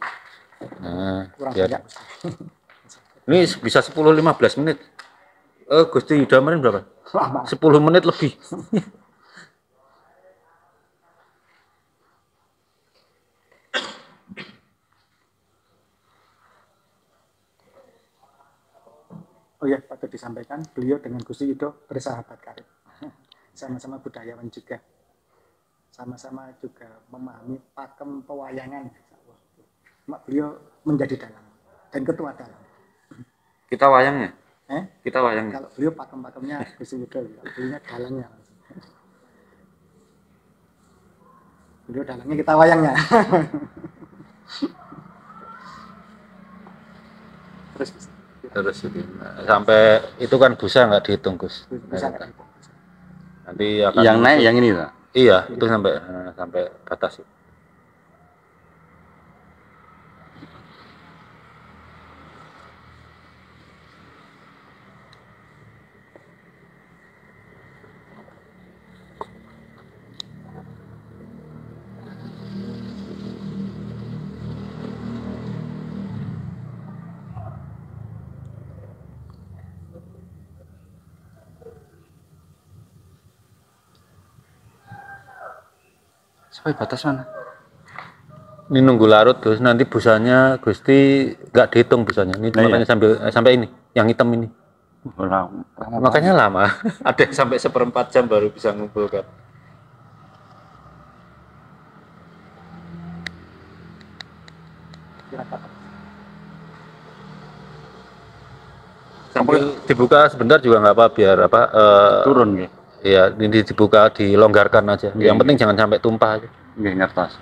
Nah, Kurang biar banyak. ini bisa 10-15 menit. Gusti Yuda kemarin berapa? Lama. 10 menit lebih. Oh ya, patut disampaikan beliau dengan Gusti Yudo bersahabat karib. Sama-sama budayawan juga. Sama-sama juga memahami pakem pewayangan. Beliau menjadi dalang dan ketua dalang. Kita wayangnya. Kita wayangnya. Kalau beliau pakem-pakemnya Gusti Yudo, beliaunya dalangnya. Beliau dalangnya, kita wayangnya. Terus itu. Sampai itu kan busa nggak dihitung, Gus. Bisa nggak dihitung? Nanti akan Yang naik yang ini, Pak. Iya, itu sampai batas. Sampai batas mana? Ini nunggu larut terus nanti busanya Gusti nggak dihitung busanya. Ini Nah, makanya sampai ini, yang hitam ini. Lama Makanya lama. Ada yang sampai 1/4 jam baru bisa ngumpulkan. Sambil dibuka sebentar juga nggak apa, biar apa turun nggih. Iya, ini dibuka, dilonggarkan aja. Yang penting jangan sampai tumpah aja. Nggih, ngertos.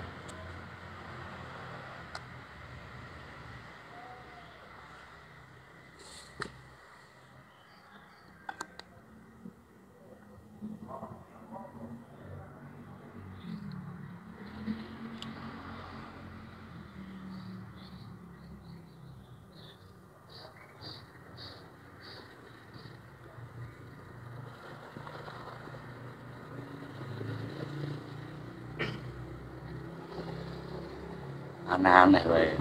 Aneh-aneh wae.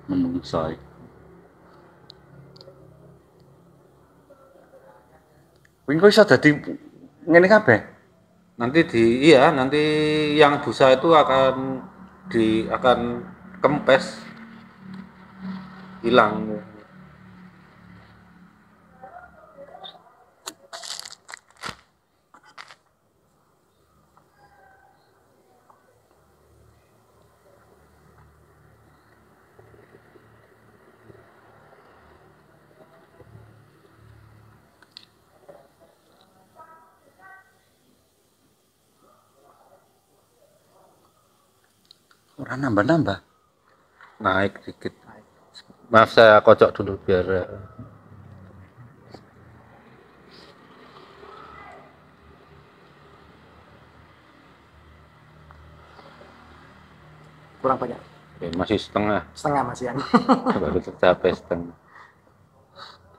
Menungso. Kuwi kok iso dadi ngene kabeh? Nanti nanti yang busa itu akan kempes, hilang. Ora nambah-nambah. Naik dikit. Maaf, saya kocok dulu biar Kurang banyak. masih setengah. Setengah masih yang. Baru tercapai setengah.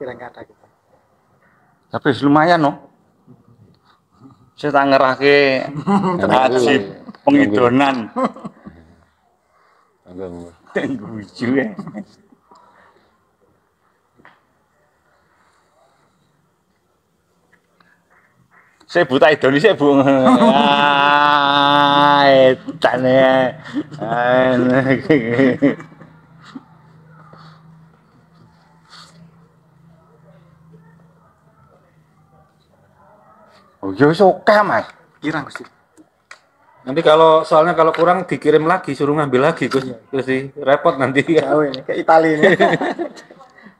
Kira nggak ada gitu. Tapi lumayan no. Saya tak ngerake ajib pengidonan. Tengguju ya. Saya buta Indonesia bu. Edan ya. Oh ya oke mas. Kirang Gusti. Nanti soalnya kalau kurang dikirim lagi, suruh ngambil lagi Gus. Terus repot nanti. Jauh ini ke Italia ini.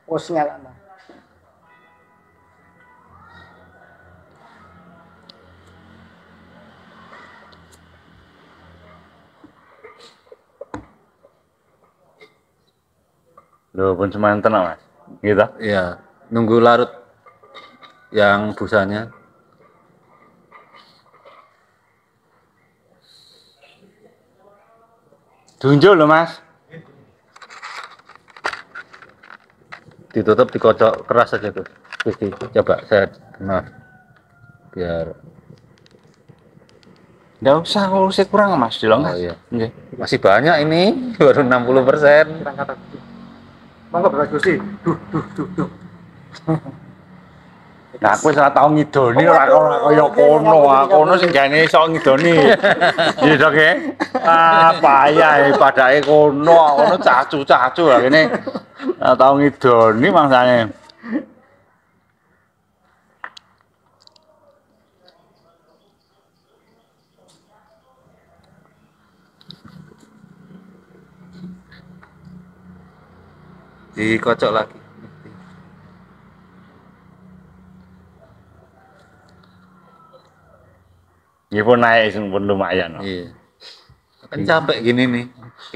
Posnya lah. Loh, pun semanten Mas. Gitu. Iya, nunggu larut yang busanya. Dunjuk loh Mas. Ditutup, dikocok keras aja tuh. Gusti, coba saya biar. Nggak usah, kalau usit kurang Mas, dilonggas. Oh iya. Nggih. Masih banyak ini, baru 60%. Kirang kata Gusti. Monggo Bapak Gusti. Duh. Nah, aku salah tau ngidoni ora kaya kono. Kono sing jane iso ngidoni. Iya dok ya. Payah padake kono cacu-cacu lah kene. Ora tau ngidoni mangsane. Dikocok lagi. Nggih pun naik sing pun lumayan. Iya. Kan capek gini nih.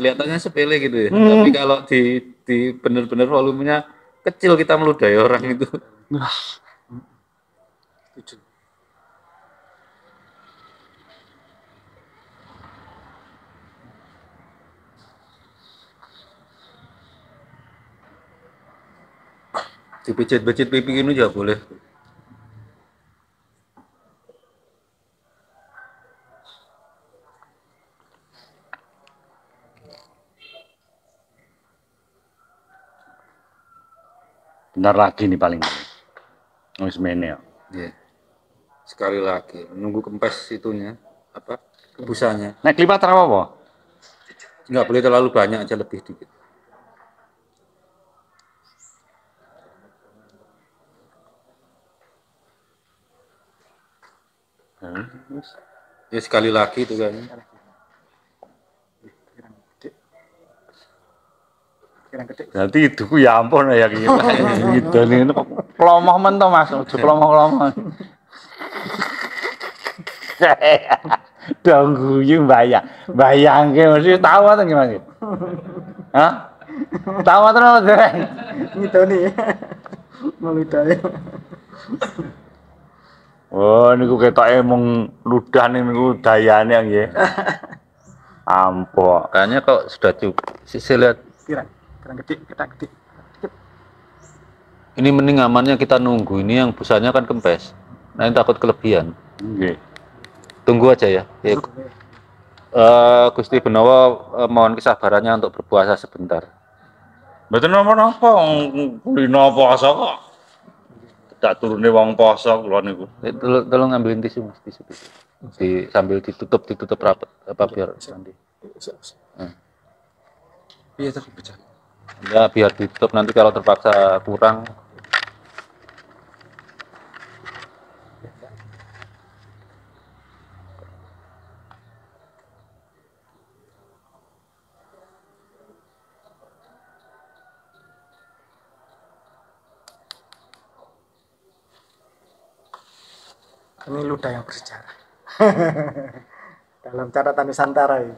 Kelihatannya sepele gitu ya. Tapi kalau di bener-bener volumenya kecil kita meludahi orang itu. Dipijit-pijit pipi ini juga boleh. Bentar lagi nih paling. Wis mene ya. Iya. Sekali lagi nunggu kempes itunya apa? Busanya. Nek klipat apa? Nggak boleh terlalu banyak aja, lebih dikit. Ya sekali lagi itu kan. Kirang gede. Berarti hidupku ya ampun ya gitu. Ngidoni klomoh men to Mas, ojo klomoh-klomoh. Dong guyu bayangke mesti tahu atau gimana? Hah? Tahu atau apa dereng? Ngidoni. Meludahi. Oh, niku ketoke mung ludah niku dayane nggih. Ampun. Kayaknya kok sudah cukup. Saya lihat Kirang gede. ini mending amannya kita nunggu. Ini yang busanya kan kempes. Nah, ini takut kelebihan. Nggih. Tunggu aja ya. Gusti Benowo mohon kesabarannya untuk berpuasa sebentar. Mboten napa-napa kulino poso kok. Tak turune wong poso kula niku. Tolong ambilin tisu Mas, tisu. Sambil ditutup rapat apa biar nanti. Iya tadi pecah. Ya biar ditutup, nanti kalau terpaksa kurang. Ini ludah yang bersejarah. Dalam catatan Nusantara ini.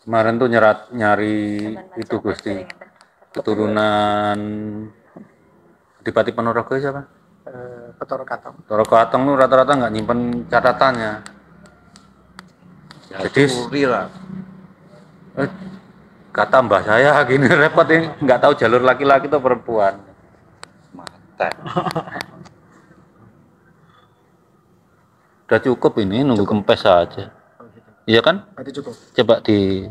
Kemarin tuh nyari itu Gusti, keturunan Adipati Ponorogo siapa? Petoro Katong. Toro Katong tuh rata-rata nggak nyimpen catatannya. Ya, Jadi lah. kata mbah saya gini repot ini, nggak tahu jalur laki-laki atau perempuan. Mata. Udah cukup ini, nunggu kempes saja. Iya kan? Berarti cukup. Coba di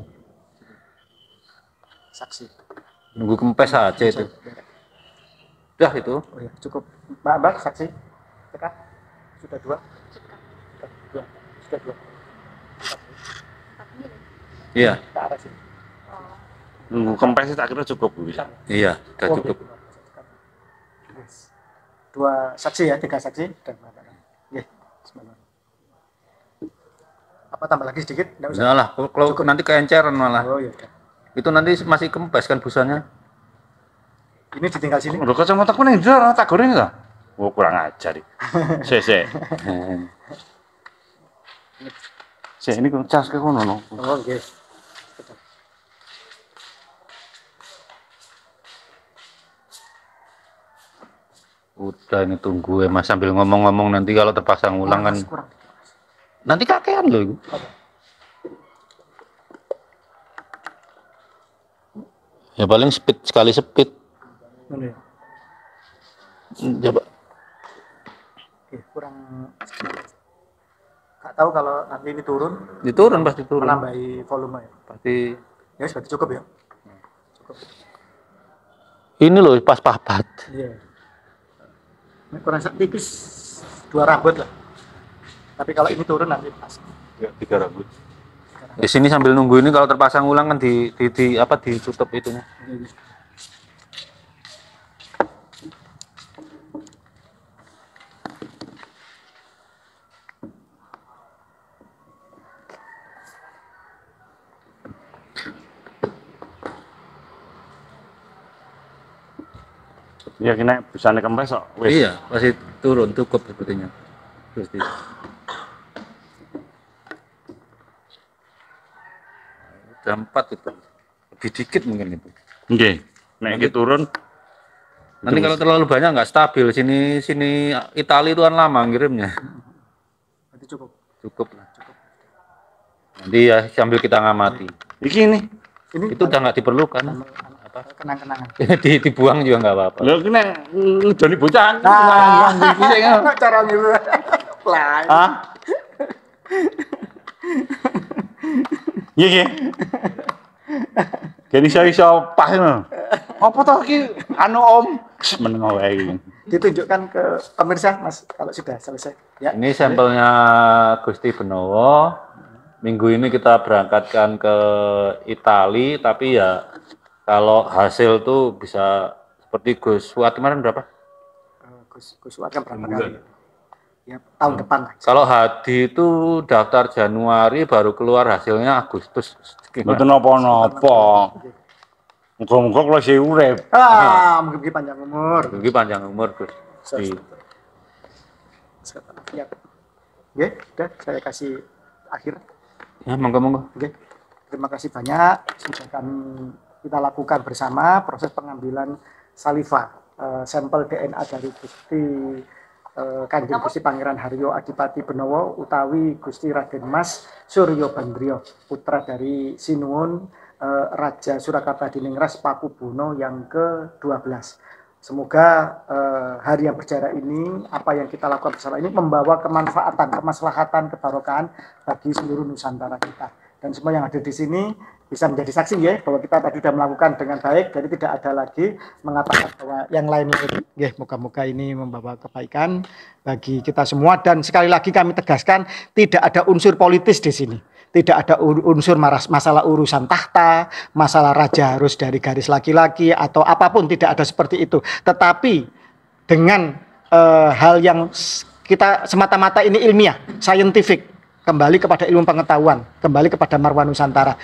Saksi. nunggu kempes saja itu. Udah itu. Oh iya, cukup. Mbak, saksi. Teka. Sudah dua. Sudah dua. Iya. Ke arah sini. Nunggu kempes tak kira cukup bisa. Iya, udah cukup. 2 saksi ya, 3 saksi dan mengatakan. Nggih, bismillah. Apa tambah lagi sedikit? Enggak usah. Enggak lah, kalau nanti keenceran malah. Oh ya udah. Itu nanti masih kempes kan busanya. Ini ditinggal sini. Lho kacamata ku ning njero tak goreng ta? Oh, kurang ajar iki. Sik. Sik ini ku cas ke kono no. Oh nggih. Udah ini tunggu ya Mas sambil ngomong-ngomong nanti kalau terpasang ulang kan. Kurang. Nanti kakean loh itu. Ya paling sekali speed. Ngono ya. Coba. Oke, kurang. Nggak tahu kalau nanti ini turun, Diturun pasti turun. menambahi volume ya. Pasti. Ya berarti cukup ya. Ini loh pas papat. Iya. Ini kurang tipis 2 rambut lah. Tapi kalau ini turun nanti pas. Ya 3 rambut. Di sini sambil nunggu ini kalau terpasang ulang kan ditutup itunya. Ya kena busane kempes kok. Wis. Iya, pasti turun cukup sepertinya. Pasti. Udah 4 itu. Lebih dikit mungkin itu. Nggih. Nek iki turun Nanti kalau terlalu banyak nggak stabil. Sini Itali itu kan lama ngirimnya. Berarti cukup. Cukup lah. Nanti ya sambil kita ngamati. iki nih. Ini Itu udah nggak diperlukan. kenang-kenangan. Dibuang juga nggak apa-apa. Lho kena ngedoni bocah. Nah, cara gitu. Lah. Hah? Iya, iya. Jadi iso pas ngono. Apa toh iki anu Om? Meneng wae iki. Ditunjukkan ke pemirsa Mas kalau sudah selesai. Ya. Ini sampelnya Gusti Benowo. Minggu ini kita berangkatkan ke Itali, tapi ya kalau hasil tuh bisa seperti Gus Fuad kemarin berapa? Gus Fuad kan berapa kali? Ya, tahun depan lah. Kalau Hadi itu daftar Januari baru keluar hasilnya Agustus. Mboten napa-napa. Muga-muga kula isih urip. Mungkin panjang umur. Mungkin panjang umur Gus. Ya. Oke, udah saya kasih akhir. Ya, monggo-monggo. Oke. Terima kasih banyak sudah kita lakukan bersama proses pengambilan saliva sampel DNA dari Gusti Kanjeng Gusti Pangeran Haryo Adipati Benowo utawi Gusti Raden Mas Suryo Bandrio putra dari Sinuwun Raja Surakarta Diningras Pakubuwono yang ke-12. Semoga hari yang berjarak ini, apa yang kita lakukan bersama ini membawa kemanfaatan, kemaslahatan, kebarokahan bagi seluruh Nusantara kita. Dan semua yang ada di sini bisa menjadi saksi ya bahwa kita tadi sudah melakukan dengan baik, jadi tidak ada lagi mengatakan bahwa yang lain-lain. Ya, moga-moga ini membawa kebaikan bagi kita semua. Dan sekali lagi kami tegaskan tidak ada unsur politis di sini. Tidak ada unsur masalah urusan tahta, masalah raja harus dari garis laki-laki atau apapun, tidak ada seperti itu. Tetapi dengan hal yang kita semata-mata ini ilmiah, scientific, kembali kepada ilmu pengetahuan, kembali kepada marwah Nusantara.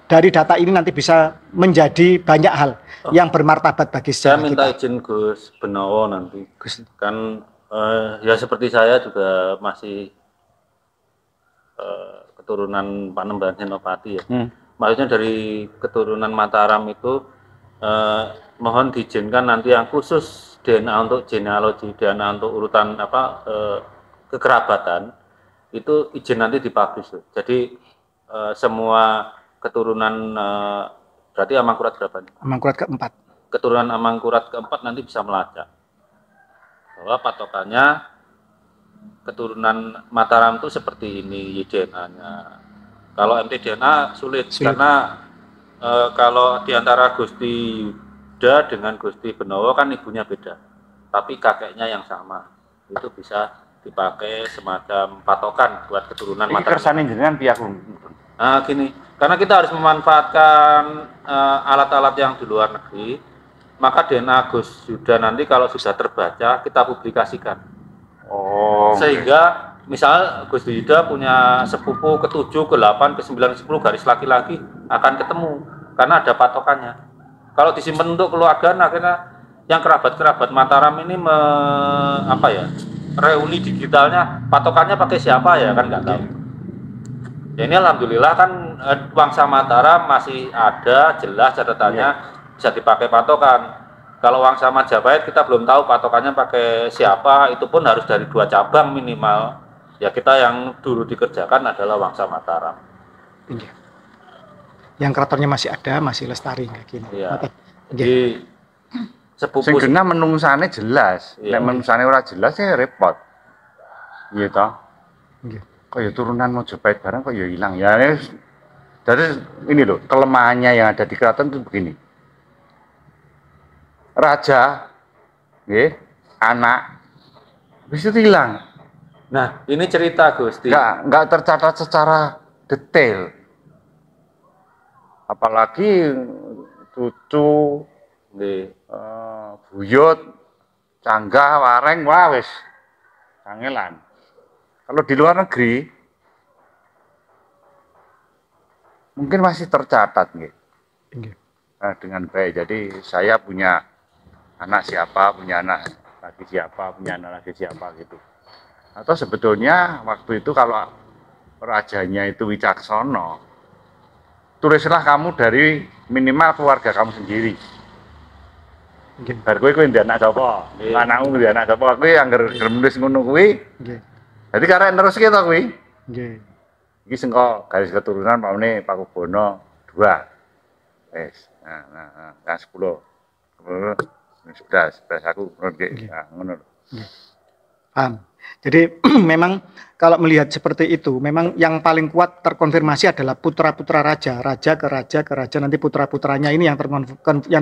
Dari data ini nanti bisa menjadi banyak hal yang bermartabat bagi saya sejarah minta kita. izin Gus Benowo nanti. Kan ya seperti saya juga masih keturunan Panembahan Senopati ya. Maksudnya dari keturunan Mataram itu mohon diizinkan nanti yang khusus DNA untuk genealogi, DNA untuk urutan kekerabatan itu izin nanti dipublish. Jadi semua keturunan berarti Amangkurat berapa nih? Amangkurat keempat. Keturunan Amangkurat keempat nanti bisa melacak bahwa patokannya keturunan Mataram itu seperti ini DNA-nya. Kalau mtDNA sulit. Karena kalau diantara Gusti Yuda dengan Gusti Benowo kan ibunya beda, tapi kakeknya yang sama. Itu bisa dipakai semacam patokan buat keturunan Mataram. Kersane jenengan piye aku? Gini, karena kita harus memanfaatkan alat-alat yang di luar negeri maka DNA Gus Yuda nanti kalau sudah terbaca kita publikasikan. Oh. Sehingga misal Gus Yuda punya sepupu ke-7, ke-8, ke-9, ke-10 garis laki-laki akan ketemu karena ada patokannya. Kalau disimpan untuk keluarga, akhirnya yang kerabat-kerabat Mataram ini reuni digitalnya patokannya pakai siapa ya kan nggak tahu. Ya ini alhamdulillah kan Wangsa Mataram masih ada jelas catatannya. Bisa dipakai patokan. Kalau Wangsa Majapahit kita belum tahu patokannya pakai siapa, itu pun harus dari 2 cabang minimal. Ya kita yang dulu dikerjakan adalah Wangsa Mataram. Iya. Yang keratonnya masih ada, masih lestari kayak gini. Iya. Jadi sing genah menungsane jelas. Nek menungsane ora jelas ya repot. Iya toh? Nggih. Kok ya turunan Majapahit barang kok ya hilang. Ya jadi ini loh, kelemahannya yang ada di keraton itu begini. Raja, anak, habis itu hilang. Nah, ini cerita Gusti. Nggak tercatat secara detail. Apalagi cucu, buyut, canggah, wareng, wah wis, kangelan. Kalau di luar negeri, mungkin masih tercatat, nah, dengan baik. Jadi saya punya anak siapa, punya anak lagi siapa, punya anak lagi siapa gitu. Atau sebetulnya waktu itu kalau rajanya itu Wicaksono, tulislah kamu dari minimal keluarga kamu sendiri. Bar kowe ndek anak sapa? Anakmu ndek anak sapa? Kowe angger nulis ngono kuwi. Nggih. Dadi karek neruske to kuwi. Nggih. Iki sengko garis keturunan pamane Pakubono 2. Wes. Nah, 10. 11 aku ngono. Paham. Jadi memang kalau melihat seperti itu, memang yang paling kuat terkonfirmasi adalah putra-putra raja, raja ke raja ke raja, nanti putra-putranya ini yang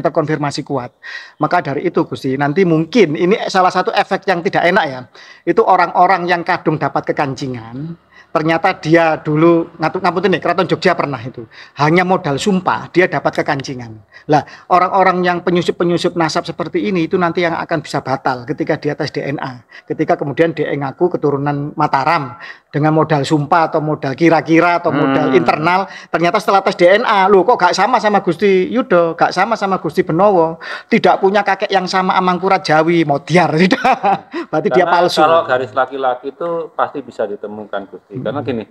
terkonfirmasi kuat. Maka dari itu Gusti, nanti mungkin ini salah satu efek yang tidak enak ya. Itu orang-orang yang kadung dapat kekancingan, ternyata dia dulu ngapunten nih, Keraton Jogja pernah itu hanya modal sumpah dia dapat kekancingan. Lah orang-orang yang penyusup nasab seperti ini itu nanti yang akan bisa batal ketika dia tes DNA, ketika kemudian dia ngaku keturunan Mataram dengan modal sumpah atau modal kira-kira atau modal internal, ternyata setelah tes DNA loh kok gak sama Gusti Yudo, gak sama Gusti Benowo, tidak punya kakek yang sama Amangkurat Jawi, modiar tidak. Berarti Karena dia palsu. Kalau garis laki-laki itu pasti bisa ditemukan Gusti. Karena gini,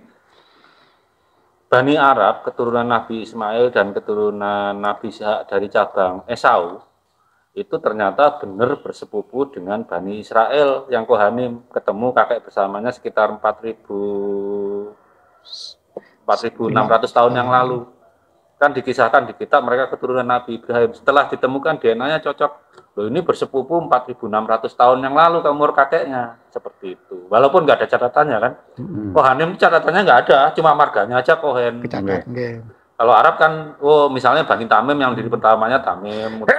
Bani Arab, keturunan Nabi Ismail dan keturunan Nabi Ishak dari cabang Esau, itu ternyata benar bersepupu dengan Bani Israel yang Kohanim, ketemu kakek bersamanya sekitar 4.600 tahun yang lalu. Kan dikisahkan di kitab mereka keturunan Nabi Ibrahim. Setelah ditemukan DNA-nya cocok. Loh ini bersepupu 4.600 tahun yang lalu ke umur kakeknya. Seperti itu. Walaupun nggak ada catatannya kan. Kohanim catatannya nggak ada, cuma marganya aja Kohen. Kalau Arab kan, misalnya Bani Tamim yang diri pertamanya Tamim. Gitu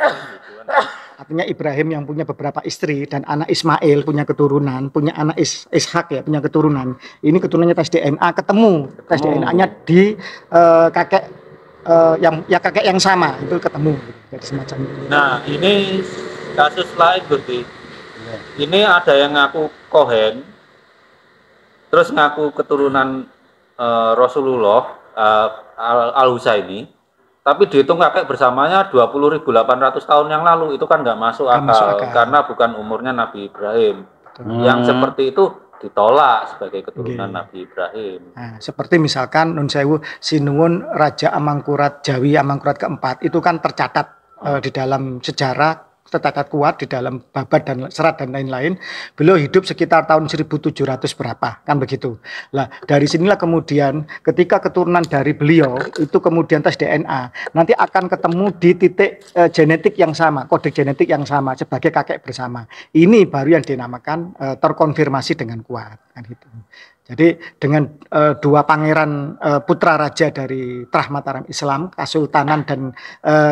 kan. Artinya Ibrahim yang punya beberapa istri dan anak Ismail punya keturunan, punya anak Ishak ya punya keturunan. Ini keturunannya tes DNA ketemu. Tes DNA-nya di kakek kakek yang sama itu ketemu. Jadi semacam itu. Nah ini kasus lain Gusti. Ini ada yang ngaku Kohen, terus ngaku keturunan Rasulullah Al-Husaini, tapi dihitung kakek bersamanya 20.800 tahun yang lalu, itu kan nggak masuk akal karena bukan umurnya Nabi Ibrahim. Yang seperti itu ditolak sebagai keturunan Nabi Ibrahim. Nah, seperti misalkan Nun Sewu Sinuwun Raja Amangkurat Jawi Amangkurat keempat itu kan tercatat di dalam sejarah, tercatat kuat di dalam babat dan serat dan lain-lain. Beliau hidup sekitar tahun 1700 berapa, kan begitu. Lah dari sinilah kemudian ketika keturunan dari beliau itu kemudian tes DNA, nanti akan ketemu di titik genetik yang sama, kode genetik yang sama sebagai kakek bersama. Ini baru yang dinamakan terkonfirmasi dengan kuat, kan gitu. Jadi dengan dua pangeran putra raja dari Trah Mataram Islam, Kasultanan dan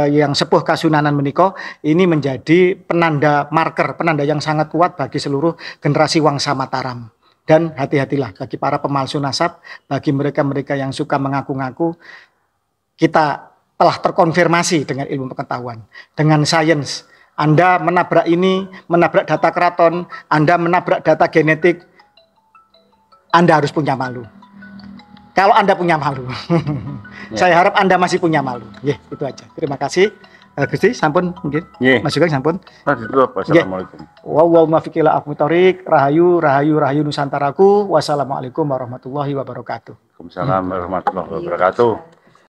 yang sepuh Kasunanan menika, ini menjadi penanda marker, penanda yang sangat kuat bagi seluruh generasi Wangsa Mataram. Dan hati-hatilah bagi para pemalsu nasab, bagi mereka-mereka yang suka mengaku-ngaku, kita telah terkonfirmasi dengan ilmu pengetahuan, dengan sains. Anda menabrak ini, menabrak data keraton, Anda menabrak data genetik, Anda harus punya malu. Kalau Anda punya malu. Saya harap Anda masih punya malu. Itu aja. Terima kasih. Gusti, sampun mungkin. Mas Sugeng sampun. Assalamualaikum. Wawau mafiqila akmitorik, rahayu, rahayu, rahayu Nusantaraku. Wassalamualaikum warahmatullahi wabarakatuh. Waalaikumsalam warahmatullahi wabarakatuh.